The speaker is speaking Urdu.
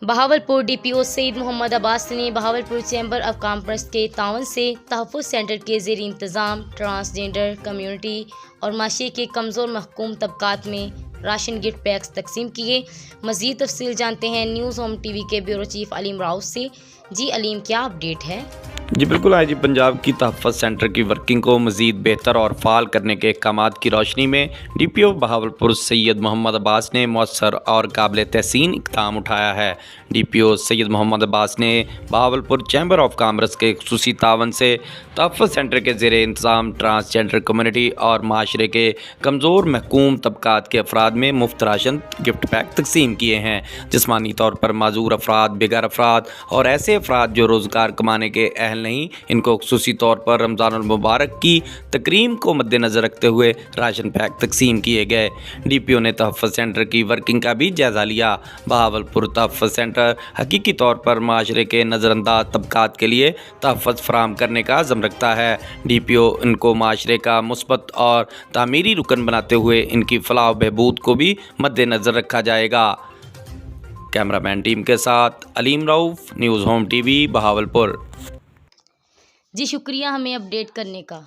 بہاولپور ڈی پی او سید محمد عباس نے بہاولپور چیمبر آف کامرس کے تعاون سے تحفظ سینٹر کے زیر انتظام ٹرانسجینڈر کمیونٹی اور معاشرے کے کمزور محکوم طبقات میں راشن گفٹ پیکس تقسیم کیے۔ مزید تفصیل جانتے ہیں نیوز ہوم ٹی وی کے بیورو چیف علیم راؤ سے۔ جی علیم، کیا اپڈیٹ ہے؟ جی بالکل، آئی جی پنجاب کی تحفظ سینٹر کی ورکنگ کو مزید بہتر اور فعال کرنے کے اقدامات کی روشنی میں ڈی پی او بہاولپور سید محمد عباس نے مؤثر اور قابل تحسین اقدام اٹھایا ہے۔ ڈی پی او سید محمد عباس نے بہاولپور چیمبر آف کامرس کے خصوصی تعاون سے تحفظ سینٹر کے زیر انتظام ٹرانسجینڈر کمیونٹی اور معاشرے کے کمزور محکوم طبقات کے افراد میں مفت راشن گفٹ پیک تقسیم کیے ہیں۔ جسمانی طور پر معذور افراد، بغیر افراد اور ایسے افراد جو روزگار کمانے کے اہل نہیں، ان کو خصوصی طور پر رمضان المبارک کی تقریب کو مد نظر رکھتے ہوئے راشن پیک تقسیم کیے گئے۔ ڈی پی او نے تحفظ سینٹر کی ورکنگ کا بھی جائزہ لیا۔ بہاولپور تحفظ سینٹر حقیقی طور پر معاشرے کے نظر انداز طبقات کے لیے تحفظ فراہم کرنے کا عزم رکھتا ہے۔ ڈی پی او ان کو معاشرے کا مثبت اور تعمیری رکن بناتے ہوئے ان کی فلاح و بہبود کو بھی مد نظر رکھا جائے گا۔ کیمرہ مین ٹیم کے ساتھ Aleem Rauf, news home TV وی، بہاولپور۔ جی شکریہ ہمیں اپڈیٹ کرنے کا۔